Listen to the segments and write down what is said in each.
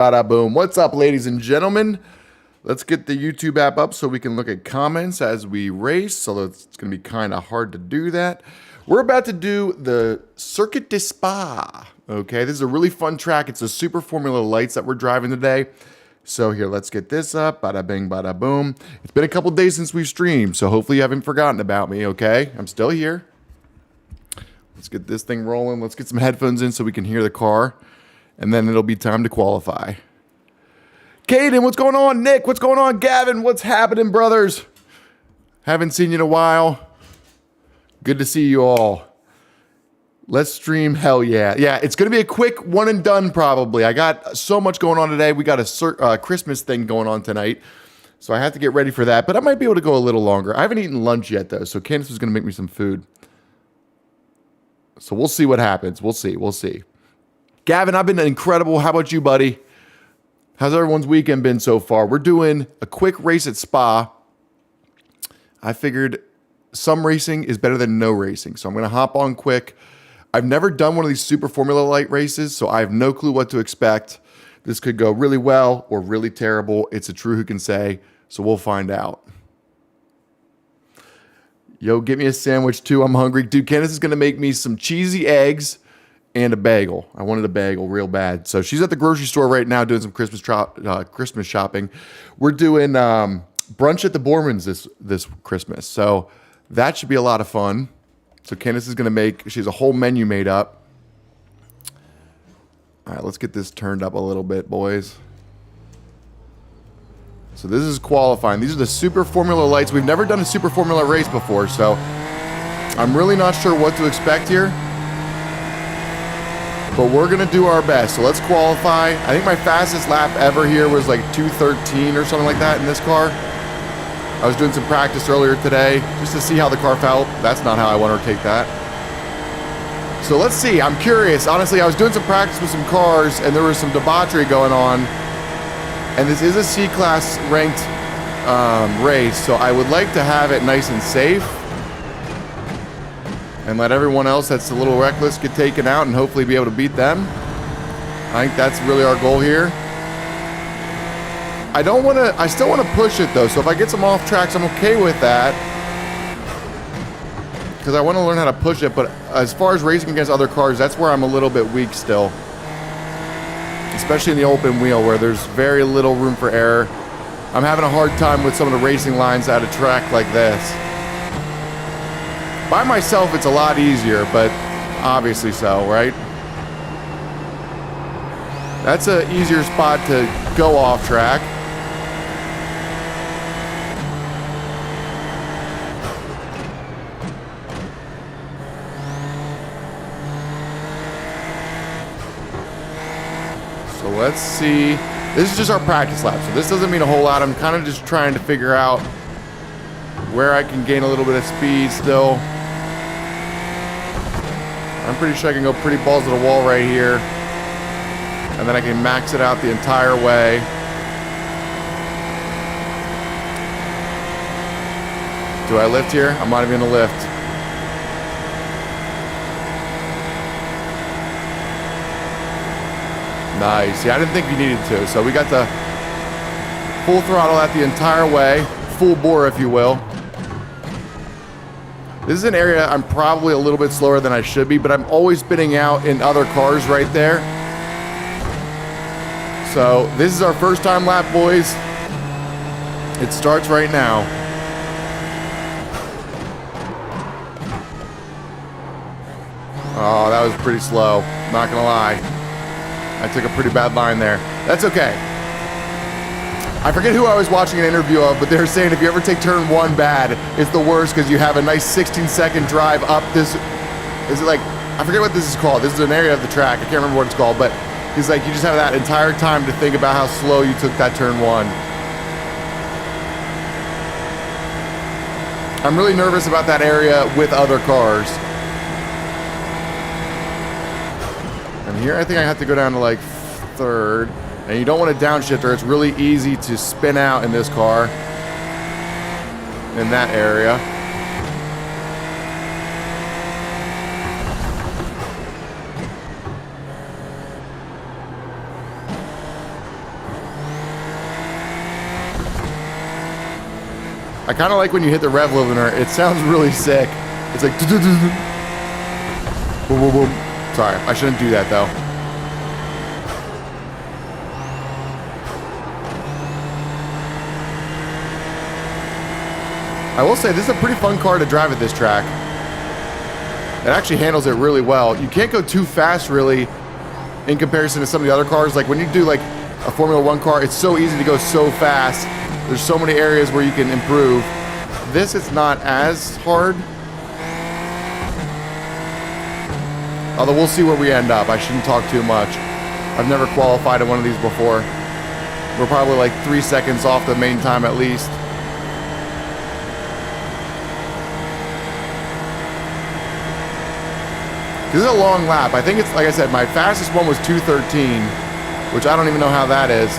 Bada boom. What's up, ladies and gentlemen? Let's get the YouTube app up so we can look at comments as we race. So it's going to be kind of hard to do that. We're about to do the Circuit de Spa. Okay, this is a really fun track. It's the Super Formula Lights that we're driving today. So here, let's get this up. Bada bing, bada boom. It's been a couple days since we've streamed, so hopefully you haven't forgotten about me, okay? I'm still here. Let's get this thing rolling. Let's get some headphones in so we can hear the car. And then it'll be time to qualify. Caden, what's going on? Nick, what's going on? Gavin, what's happening, brothers? Haven't seen you in a while. Good to see you all. Let's stream. Hell yeah. Yeah, it's going to be a quick one and done probably. I got so much going on today. We got a Christmas thing going on tonight. So I have to get ready for that. But I might be able to go a little longer. I haven't eaten lunch yet, though. So Candace was going to make me some food. So we'll see what happens. We'll see. We'll see. Gavin, I've been incredible. How about you, buddy? How's everyone's weekend been so far? We're doing a quick race at Spa. I figured some racing is better than no racing, so I'm going to hop on quick. I've never done one of these Super Formula Light races, so I have no clue what to expect. This could go really well or really terrible. It's a true who can say, so we'll find out. Yo, get me a sandwich too. I'm hungry. Dude, Candace is going to make me some cheesy eggs and a bagel. I wanted a bagel real bad. So she's at the grocery store right now doing some Christmas shopping. We're doing brunch at the Bormans this Christmas. So that should be a lot of fun. So Candace is going to she has a whole menu made up. All right, let's get this turned up a little bit, boys. So this is qualifying. These are the Super Formula Lights. We've never done a Super Formula race before, so I'm really not sure what to expect here. But we're going to do our best. So let's qualify. I think my fastest lap ever here was like 2:13 or something like that in this car. I was doing some practice earlier today just to see how the car felt. That's not how I want to take that. So let's see. I'm curious. Honestly, I was doing some practice with some cars and there was some debauchery going on. And this is a C-Class ranked race, so I would like to have it nice and safe. And let everyone else that's a little reckless get taken out and hopefully be able to beat them. I think that's really our goal here. I still want to push it though, so if I get some off tracks, I'm okay with that. Because I want to learn how to push it, but as far as racing against other cars, that's where I'm a little bit weak still. Especially in the open wheel where there's very little room for error. I'm having a hard time with some of the racing lines at a track like this. By myself, it's a lot easier, but obviously so, right? That's an easier spot to go off track. So let's see. This is just our practice lap, so this doesn't mean a whole lot. I'm kind of just trying to figure out where I can gain a little bit of speed still. I'm pretty sure I can go pretty balls to the wall right here. And then I can max it out the entire way. Do I lift here? I'm not even gonna lift. Nice. Yeah, I didn't think you needed to. So we got the full throttle at the entire way. Full bore, if you will. This is an area I'm probably a little bit slower than I should be, but I'm always spinning out in other cars right there. So this is our first time lap, boys. It starts right now. Oh, that was pretty slow. Not gonna lie. I took a pretty bad line there. That's okay. I forget who I was watching an interview of, but they were saying if you ever take turn one bad, it's the worst because you have a nice 16-second drive up this. Is it like, I forget what this is called. This is an area of the track. I can't remember what it's called, but he's like, you just have that entire time to think about how slow you took that turn one. I'm really nervous about that area with other cars. And here I think I have to go down to like third. And you don't want to downshift or it's really easy to spin out in this car in that area. I kind of like when you hit the rev limiter. It sounds really sick. It's like... Boom, boom, boom. Sorry, I shouldn't do that, though. I will say, this is a pretty fun car to drive at this track. It actually handles it really well. You can't go too fast, really, in comparison to some of the other cars. Like, when you do, like, a Formula 1 car, it's so easy to go so fast. There's so many areas where you can improve. This is not as hard. Although we'll see where we end up. I shouldn't talk too much. I've never qualified in one of these before. We're probably like 3 seconds off the main time at least. This is a long lap. I think it's, like I said, my fastest one was 2:13, which I don't even know how that is.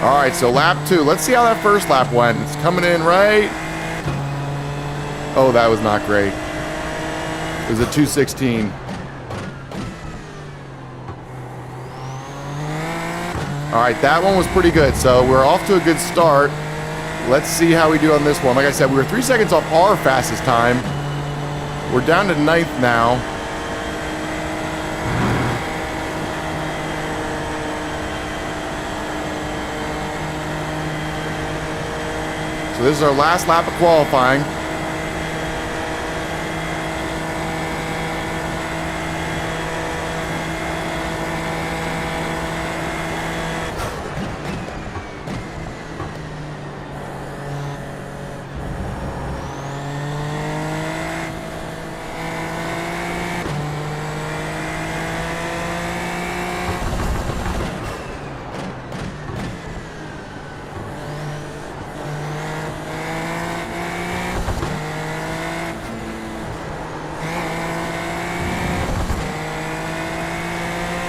All right, so lap 2. Let's see how that first lap went. It's coming in right. Oh, that was not great. It was a 2:16. All right, that one was pretty good. So we're off to a good start. Let's see how we do on this one. Like I said, we were 3 seconds off our fastest time. We're down to 9th now. So this is our last lap of qualifying.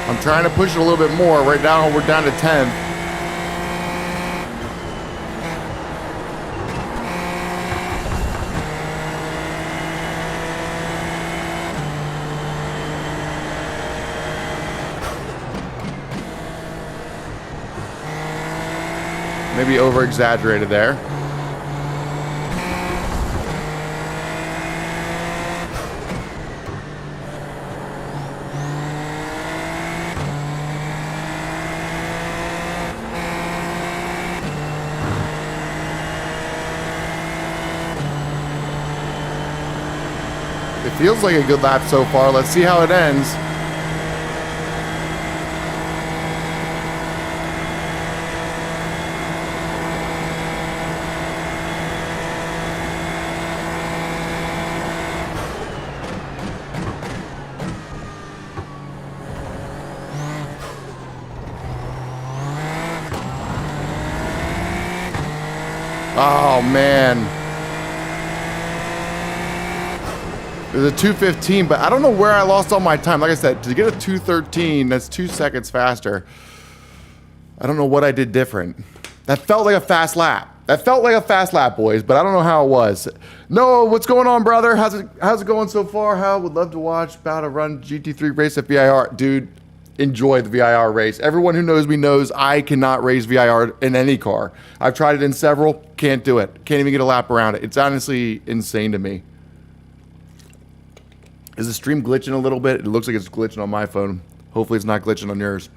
I'm trying to push it a little bit more. Right now, we're down to 10th. Maybe over-exaggerated there. It feels like a good lap so far. Let's see how it ends. Oh, man. It was a 2:15, but I don't know where I lost all my time. Like I said, to get a 2:13, that's 2 seconds faster. I don't know what I did different. That felt like a fast lap. That felt like a fast lap, boys, but I don't know how it was. Noah, what's going on, brother? How's it going so far? How would love to watch about to run GT3 race at VIR. Dude, enjoy the VIR race. Everyone who knows me knows I cannot race VIR in any car. I've tried it in several, can't do it. Can't even get a lap around it. It's honestly insane to me. Is the stream glitching a little bit? It looks like it's glitching on my phone. Hopefully it's not glitching on yours.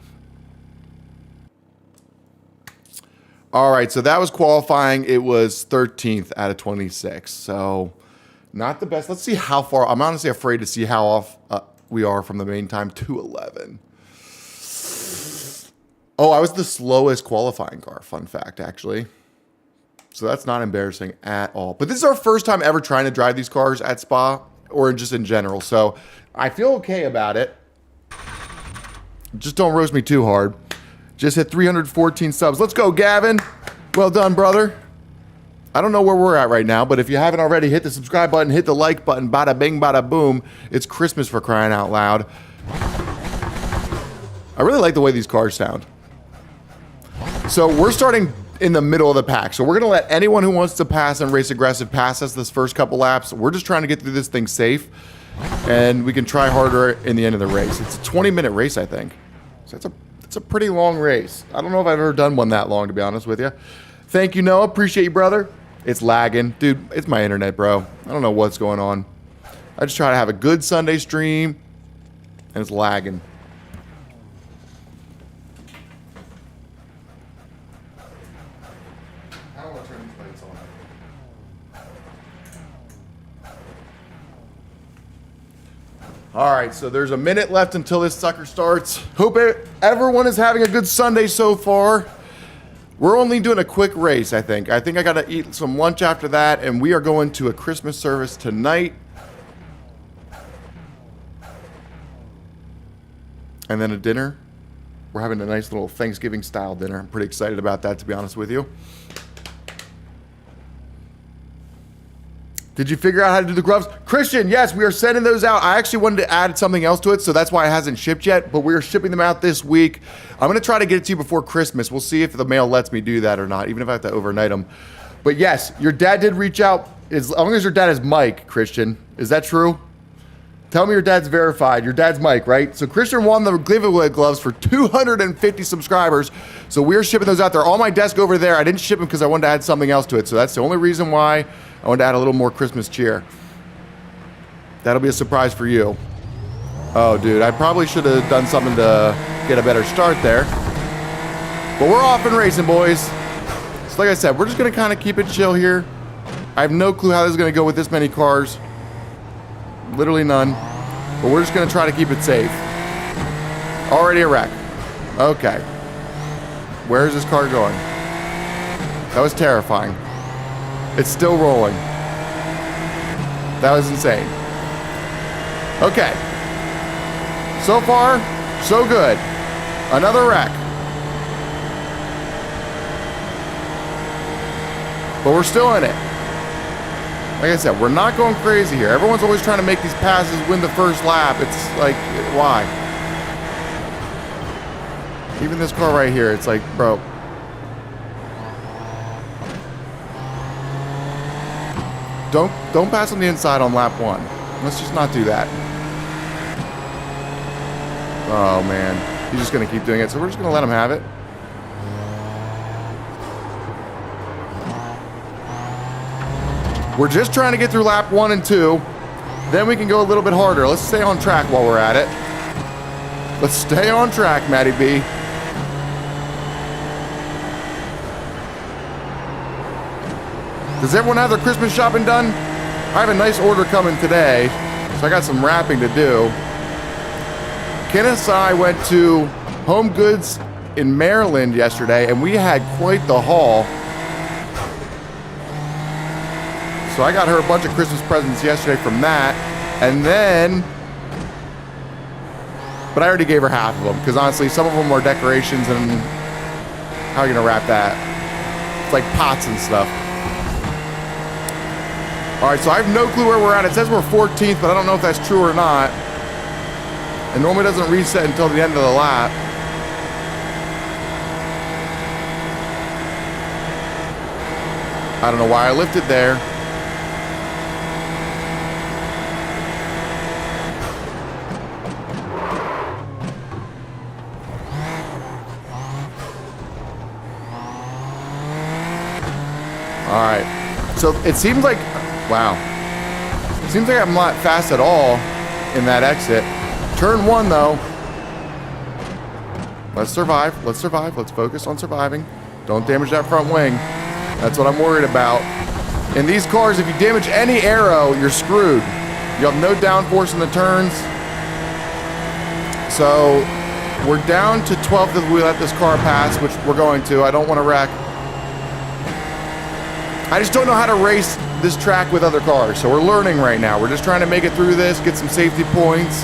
All right, so that was qualifying. It was 13th out of 26. So not the best. Let's see how far. I'm honestly afraid to see how off we are from the main time, 2:11. Oh, I was the slowest qualifying car. Fun fact, actually. So that's not embarrassing at all. But this is our first time ever trying to drive these cars at Spa, or just in general. So I feel okay about it. Just don't roast me too hard. Just hit 314 subs. Let's go, Gavin. Well done, brother. I don't know where we're at right now, but if you haven't already, hit the subscribe button, hit the like button, bada bing, bada boom. It's Christmas, for crying out loud. I really like the way these cars sound. So we're starting in the middle of the pack. So we're going to let anyone who wants to pass and race aggressive pass us this first couple laps. We're just trying to get through this thing safe, and we can try harder in the end of the race. It's a 20-minute race, I think. So it's a pretty long race. I don't know if I've ever done one that long, to be honest with you. Thank you, Noah. Appreciate you, brother. It's lagging. Dude, it's my internet, bro. I don't know what's going on. I just try to have a good Sunday stream, and it's lagging. I don't want to turn these lights on. All right, so there's a minute left until this sucker starts. Hope everyone is having a good Sunday so far. We're only doing a quick race, I think. I think I got to eat some lunch after that, and we are going to a Christmas service tonight. And then a dinner. We're having a nice little Thanksgiving-style dinner. I'm pretty excited about that, to be honest with you. Did you figure out how to do the gloves? Christian, yes, we are sending those out. I actually wanted to add something else to it, so that's why it hasn't shipped yet, but we are shipping them out this week. I'm going to try to get it to you before Christmas. We'll see if the mail lets me do that or not, even if I have to overnight them. But yes, your dad did reach out, as long as your dad is Mike, Christian. Is that true? Tell me your dad's verified. Your dad's Mike, right? So Christian won the giveaway gloves for 250 subscribers. So we're shipping those out. They're on my desk over there. I didn't ship them because I wanted to add something else to it. So that's the only reason why I wanted to add a little more Christmas cheer. That'll be a surprise for you. Oh, dude, I probably should have done something to get a better start there. But we're off and racing, boys. So like I said, we're just going to kind of keep it chill here. I have no clue how this is going to go with this many cars. Literally none. But we're just going to try to keep it safe. Already a wreck. Okay. Where is this car going? That was terrifying. It's still rolling. That was insane. Okay. So far, so good. Another wreck. But we're still in it. Like I said, we're not going crazy here. Everyone's always trying to make these passes, win the first lap. It's like, why? Even this car right here, it's like, bro. Don't pass on the inside on lap 1. Let's just not do that. Oh, man. He's just going to keep doing it, so we're just going to let him have it. We're just trying to get through lap 1 and 2. Then we can go a little bit harder. Let's stay on track while we're at it. Let's stay on track, Matty B. Does everyone have their Christmas shopping done? I have a nice order coming today, so I got some wrapping to do. Kenneth and I went to Home Goods in Maryland yesterday, and we had quite the haul. So I got her a bunch of Christmas presents yesterday from that, and then, but I already gave her half of them, because honestly, some of them are decorations, and how are you gonna wrap that? It's like pots and stuff. All right, so I have no clue where we're at. It says we're 14th, but I don't know if that's true or not. It normally doesn't reset until the end of the lap. I don't know why I lifted there. All right, so it seems like, wow. It seems like I'm not fast at all in that exit. Turn 1 though. Let's survive, let's survive, let's focus on surviving. Don't damage that front wing. That's what I'm worried about. In these cars, if you damage any aero, you're screwed. You have no downforce in the turns. So we're down to 12th if we let this car pass, which we're going to. I don't want to wreck. I just don't know how to race this track with other cars, so we're learning right now. We're just trying to make it through this, get some safety points.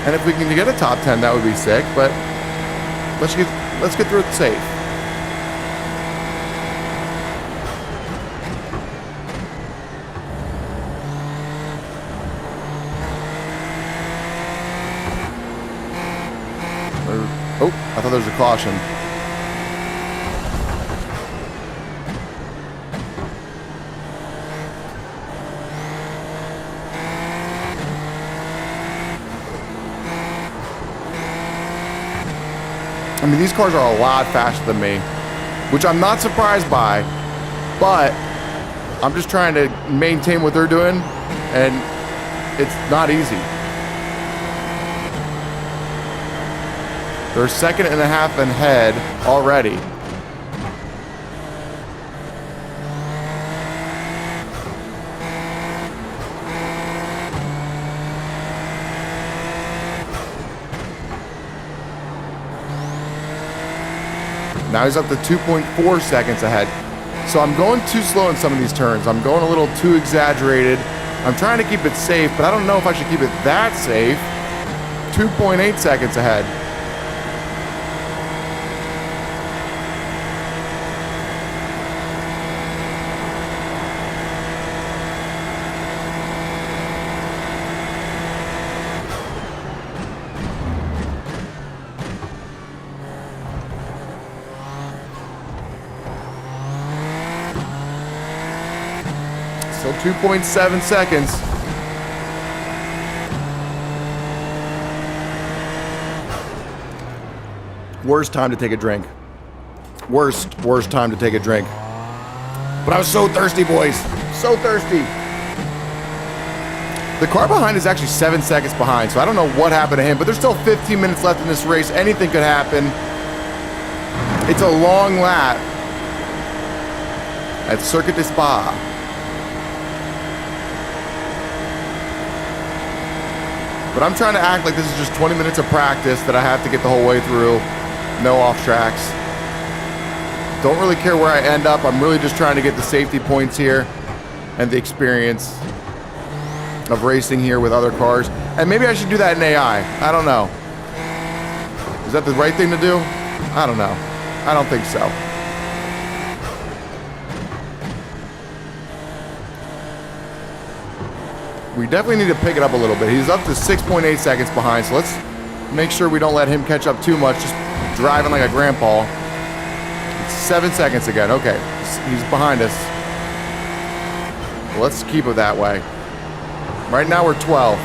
And if we can get a top 10, that would be sick, but let's get through it safe. Oh, I thought there was a caution. I mean, these cars are a lot faster than me, which I'm not surprised by, but I'm just trying to maintain what they're doing, and it's not easy. They're 2.5 seconds ahead already. Now he's up to 2.4 seconds ahead. So I'm going too slow in some of these turns. I'm going a little too exaggerated. I'm trying to keep it safe, but I don't know if I should keep it that safe. 2.8 seconds ahead. So 2.7 seconds. Worst time to take a drink. Worst time to take a drink. But I was so thirsty, boys. So thirsty. The car behind is actually 7 seconds behind, so I don't know what happened to him, but there's still 15 minutes left in this race. Anything could happen. It's a long lap at Circuit de Spa. But I'm trying to act like this is just 20 minutes of practice that I have to get the whole way through. No off tracks. Don't really care where I end up. I'm really just trying to get the safety points here and the experience of racing here with other cars. And maybe I should do that in AI. I don't know. Is that the right thing to do? I don't know. I don't think so. We definitely need to pick it up a little bit. He's up to 6.8 seconds behind, so let's make sure we don't let him catch up too much, just driving like a grandpa. It's 7 seconds again. Okay, he's behind us. Let's keep it that way. Right now we're 12.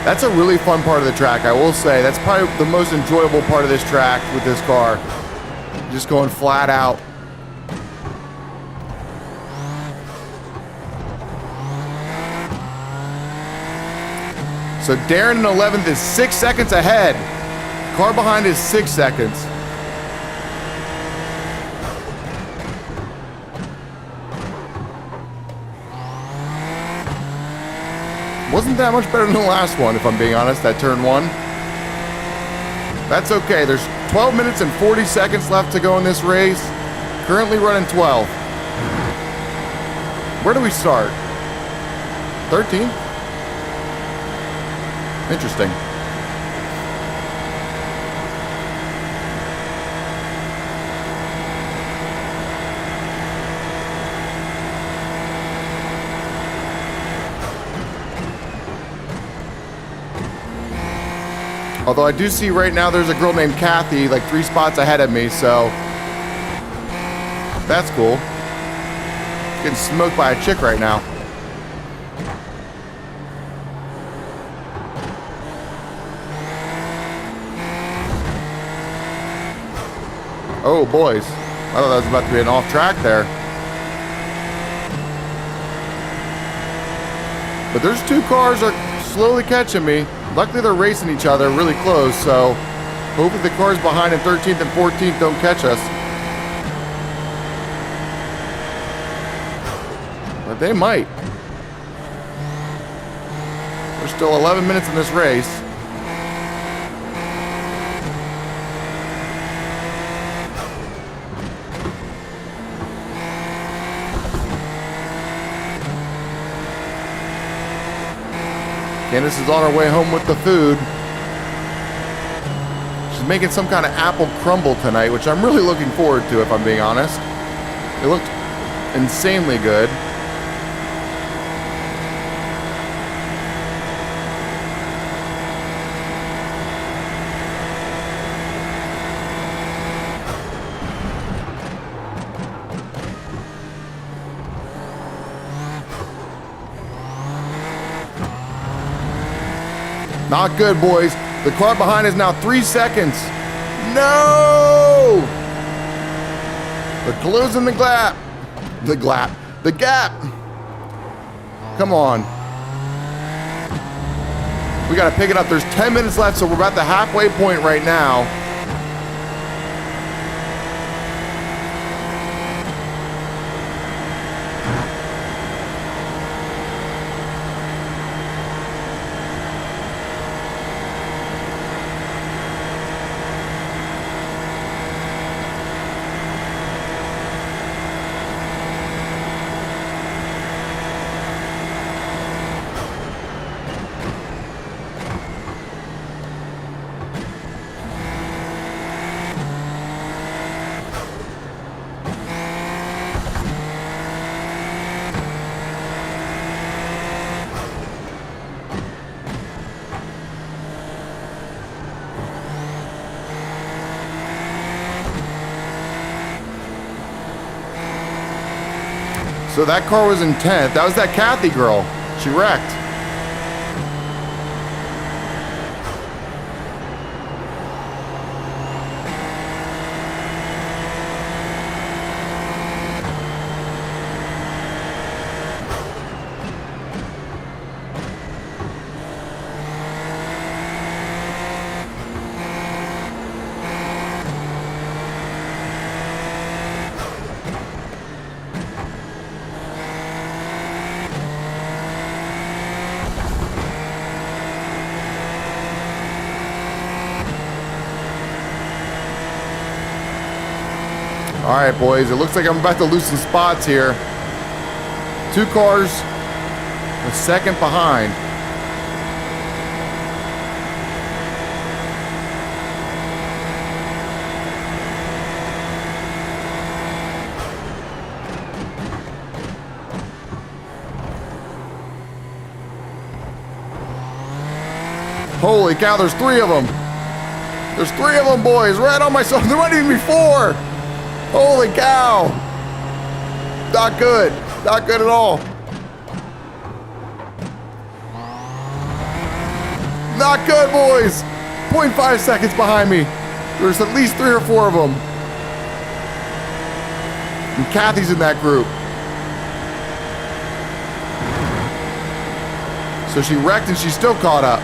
That's a really fun part of the track, I will say. That's probably the most enjoyable part of this track with this car. Just going flat out. So Darren in 11th is 6 seconds ahead. Car behind is 6 seconds. Wasn't that much better than the last one, if I'm being honest, that turn one. That's okay. There's 12 minutes and 40 seconds left to go in this race. Currently running 12. Where do we start? 13? Interesting. Although I do see right now there's a girl named Kathy like 3 spots ahead of me, so that's cool. Getting smoked by a chick right now. Oh, boys. I thought that was about to be an off track there. But there's 2 cars that are slowly catching me. Luckily, they're racing each other really close, so hopefully the cars behind in 13th and 14th don't catch us. But they might. There's still 11 minutes in this race. Candace is on her way home with the food. She's making some kind of apple crumble tonight, which I'm really looking forward to, if I'm being honest. It looked insanely good. Not good, boys. The car behind is now 3 seconds. No! They're closing the gap. The gap. Come on. We got to pick it up. There's 10 minutes left, so we're about the halfway point right now. So that car was in 10th. That was that Kathy girl. She wrecked. All right, boys, it looks like I'm about to lose some spots here. 2 cars, a second behind. Holy cow, there's 3 of them. There's 3 of them, boys, right on myself. There might even be 4. Holy cow! Not good. Not good at all. Not good, boys. 0.5 seconds behind me. There's at least 3 or 4 of them. And Kathy's in that group. So she wrecked and she's still caught up.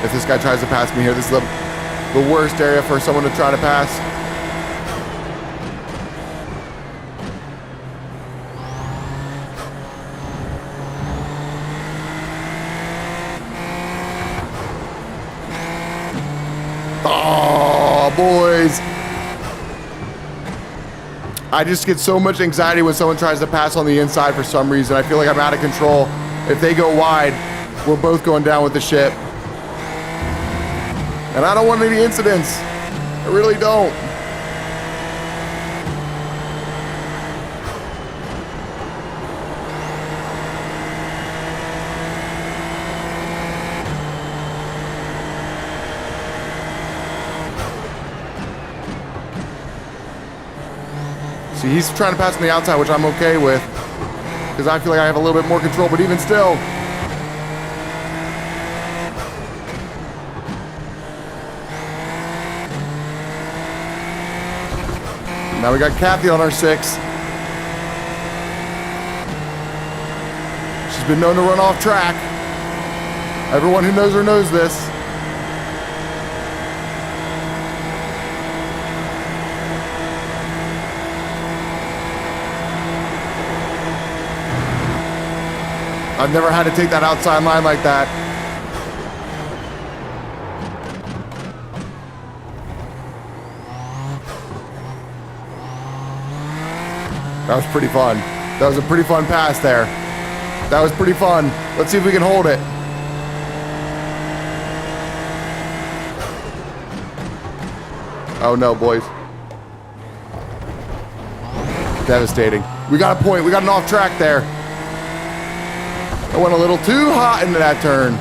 If this guy tries to pass me here, this is the worst area for someone to try to pass. Oh, boys. I just get so much anxiety when someone tries to pass on the inside for some reason. I feel like I'm out of control. If they go wide, we're both going down with the ship. And I don't want any incidents. I really don't. See, he's trying to pass on the outside, which I'm okay with, because I feel like I have a little bit more control, but even still. Now we got Kathy on our 6. She's been known to run off track. Everyone who knows her knows this. I've never had to take that outside line like that. That was pretty fun. That was a pretty fun pass there. That was pretty fun. Let's see if we can hold it. Oh no, boys. Devastating. We got a point. We got an off track there. I went a little too hot into that turn.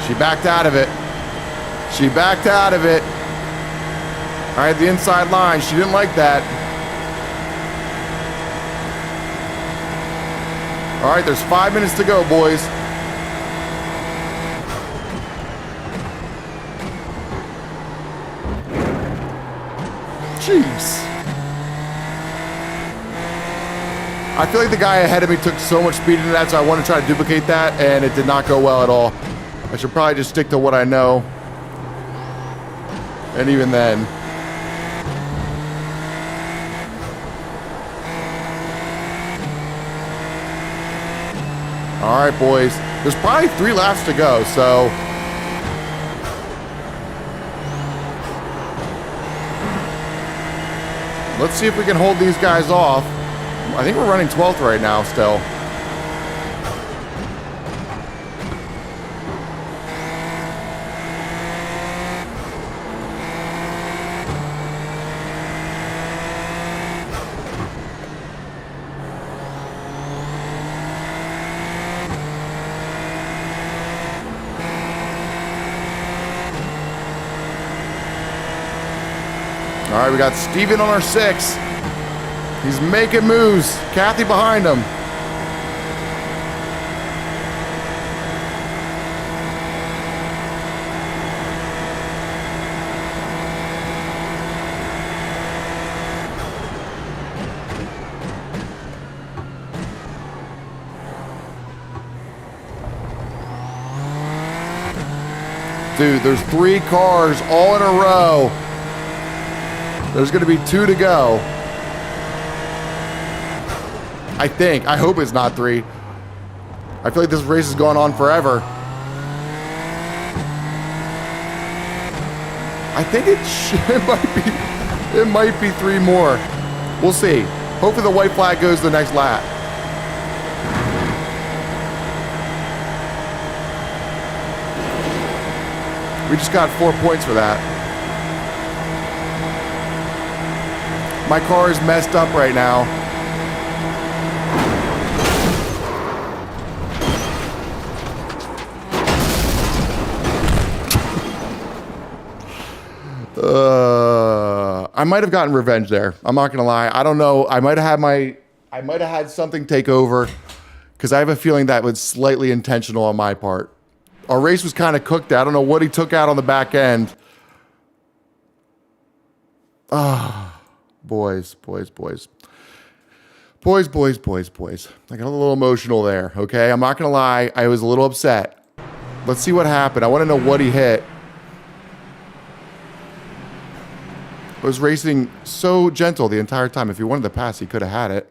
She backed out of it. She backed out of it. All right, the inside line. She didn't like that. All right, there's 5 minutes to go, boys. Jeez. I feel like the guy ahead of me took so much speed into that, so I want to try to duplicate that, and it did not go well at all. I should probably just stick to what I know. And even then. All right, boys. There's probably 3 laps to go, so. Let's see if we can hold these guys off. I think we're running 12th right now still. All right, we got Steven on our 6. He's making moves. Kathy behind him. Dude, there's 3 cars all in a row. There's going to be 2 to go. I think. I hope it's not 3. I feel like this race has gone on forever. I think it might be 3 more. We'll see. Hopefully the white flag goes the next lap. We just got 4 points for that. My car is messed up right now. I might have gotten revenge there. I'm not gonna lie. I don't know. I might have had something take over because I have a feeling that was slightly intentional on my part. Our race was kind of cooked. I don't know what he took out on the back end. Boys. I got a little emotional there, okay? I'm not gonna lie, I was a little upset. Let's see what happened. I wanna know what he hit. I was racing so gentle the entire time. If he wanted to pass, he could have had it.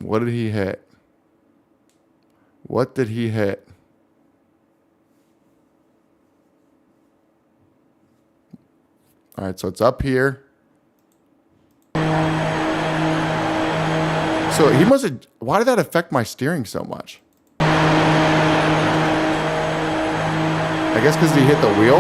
What did he hit? What did he hit? All right, so it's up here. So he must have, why did that affect my steering so much? I guess because he hit the wheel.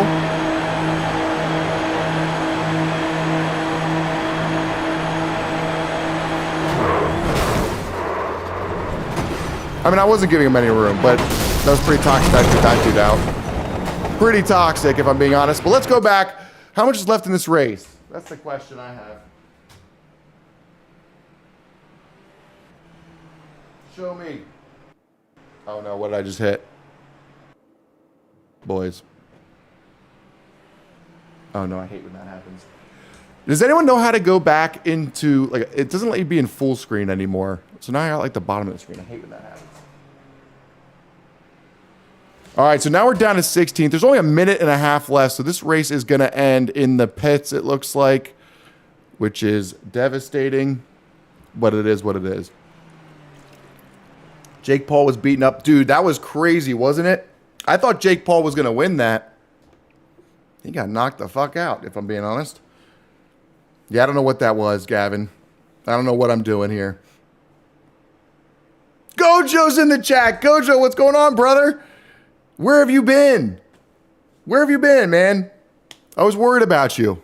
I mean, I wasn't giving him any room, but that was pretty toxic. I took that dude out. Pretty toxic, if I'm being honest. But let's go back. How much is left in this race? That's the question I have. Show me. Oh no, what did I just hit? Boys. Oh no, I hate when that happens. Does anyone know how to go back into, like, it doesn't let you be in full screen anymore. So now you're at like the bottom of the screen. I hate when that happens. All right, so now we're down to 16th. There's only a minute and a half left, so this race is going to end in the pits, it looks like, which is devastating, but it is what it is. Jake Paul was beaten up. Dude, that was crazy, wasn't it? I thought Jake Paul was going to win that. He got knocked the fuck out, if I'm being honest. Yeah, I don't know what that was, Gavin. I don't know what I'm doing here. Gojo's in the chat. Gojo, what's going on, brother? Where have you been? Where have you been, man? I was worried about you.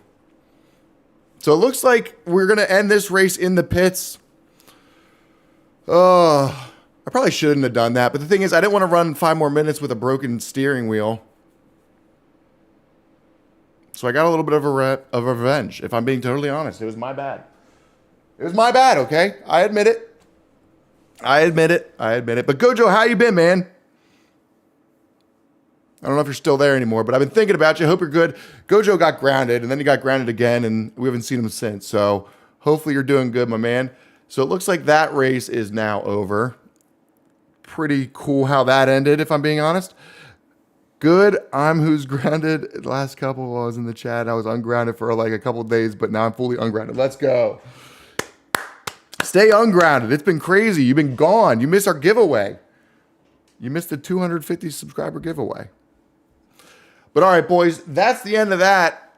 So it looks like we're going to end this race in the pits. Oh, I probably shouldn't have done that. But the thing is, I didn't want to run 5 more minutes with a broken steering wheel. So I got a little bit of revenge, if I'm being totally honest. It was my bad. It was my bad, okay? I admit it. I admit it. But Gojo, how you been, man? I don't know if you're still there anymore, but I've been thinking about you. Hope you're good. Gojo got grounded, and then he got grounded again, and we haven't seen him since. So hopefully you're doing good, my man. So it looks like that race is now over. Pretty cool how that ended, if I'm being honest. Good. I'm who's grounded. The last couple I was in the chat. I was ungrounded for like a couple of days, but now I'm fully ungrounded. Let's go. Stay ungrounded. It's been crazy. You've been gone. You missed our giveaway. You missed the 250 subscriber giveaway. But all right, boys, that's the end of that.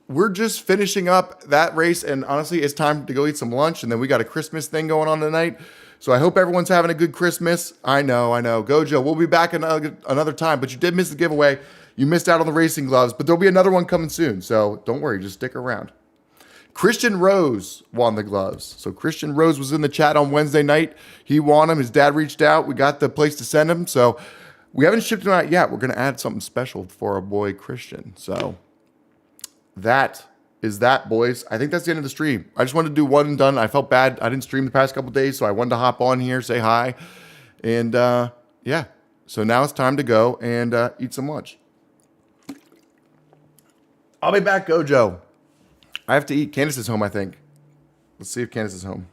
We're just finishing up that race, and honestly, it's time to go eat some lunch, and then we got a Christmas thing going on tonight. So I hope everyone's having a good Christmas. I know. Gojo, we'll be back another time, but you did miss the giveaway. You missed out on the racing gloves, but there'll be another one coming soon, so don't worry. Just stick around. Christian Rose won the gloves. So Christian Rose was in the chat on Wednesday night. He won them. His dad reached out. We got the place to send him, so we haven't shipped them out yet. We're going to add something special for our boy Christian. So that is that, boys. I think that's the end of the stream. I just wanted to do one and done. I felt bad. I didn't stream the past couple days, so I wanted to hop on here, say hi. And yeah, so now it's time to go and eat some lunch. I'll be back, Gojo. I have to eat. Candace is home, I think. Let's see if Candace is home.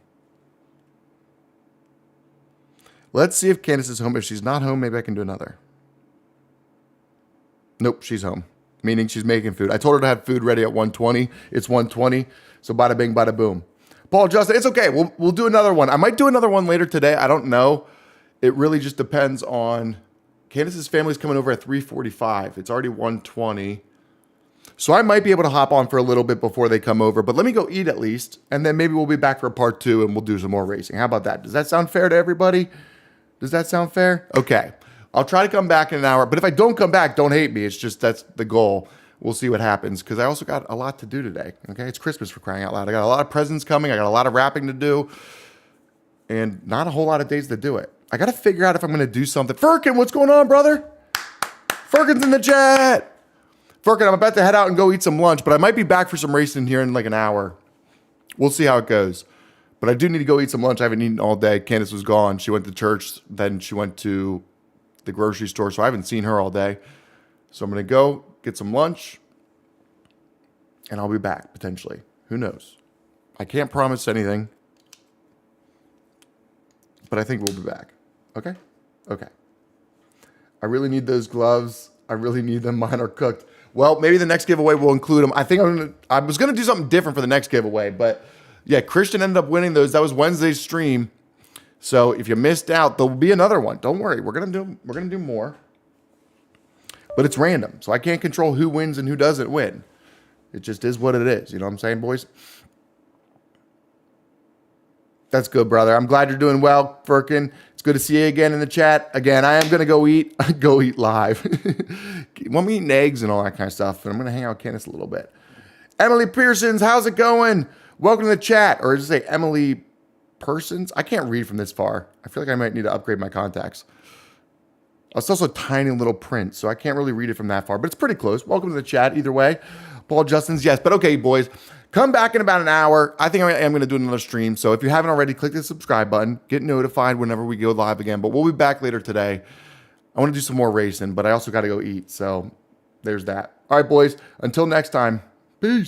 Let's see if Candace is home. If she's not home, maybe I can do another. Nope, she's home. Meaning she's making food. I told her to have food ready at 1:20. It's 1:20. So bada bing, bada boom. Paul, Justin, it's okay. We'll do another one. I might do another one later today. I don't know. It really just depends on... Candace's family's coming over at 3:45. It's already 1:20. So I might be able to hop on for a little bit before they come over. But let me go eat at least. And then maybe we'll be back for part 2 and we'll do some more racing. How about that? Does that sound fair to everybody? Does that sound fair? Okay. I'll try to come back in an hour. But if I don't come back, don't hate me. It's just that's the goal. We'll see what happens. Because I also got a lot to do today. Okay? It's Christmas, for crying out loud. I got a lot of presents coming. I got a lot of wrapping to do. And not a whole lot of days to do it. I got to figure out if I'm going to do something. Firkin, what's going on, brother? Firkin's in the chat. Firkin, I'm about to head out and go eat some lunch. But I might be back for some racing here in like an hour. We'll see how it goes. But I do need to go eat some lunch. I haven't eaten all day. Candace was gone. She went to church. Then she went to the grocery store. So I haven't seen her all day. So I'm going to go get some lunch. And I'll be back, potentially. Who knows? I can't promise anything. But I think we'll be back. Okay? Okay. I really need those gloves. I really need them. Mine are cooked. Well, maybe the next giveaway will include them. I think I was going to do something different for the next giveaway. But yeah, Christian ended up winning those. That was Wednesday's stream. So if you missed out, there'll be another one. Don't worry. We're gonna do more. But it's random. So I can't control who wins and who doesn't win. It just is what it is. You know what I'm saying, boys? That's good, brother. I'm glad you're doing well, Firkin. It's good to see you again in the chat. Again, I am going to go eat live. Want me eating eggs and all that kind of stuff. And I'm going to hang out with Candace a little bit. Emily Pearsons, how's it going? Welcome to the chat. Or just say Emily Persons. I can't read from this far. I feel like I might need to upgrade my contacts. It's also tiny little print, so I can't really read it from that far. But it's pretty close. Welcome to the chat either way. Paul Justin's, yes. But okay, boys. Come back in about an hour. I think I am going to do another stream. So if you haven't already, click the subscribe button. Get notified whenever we go live again. But we'll be back later today. I want to do some more racing, but I also got to go eat. So there's that. All right, boys. Until next time. Peace.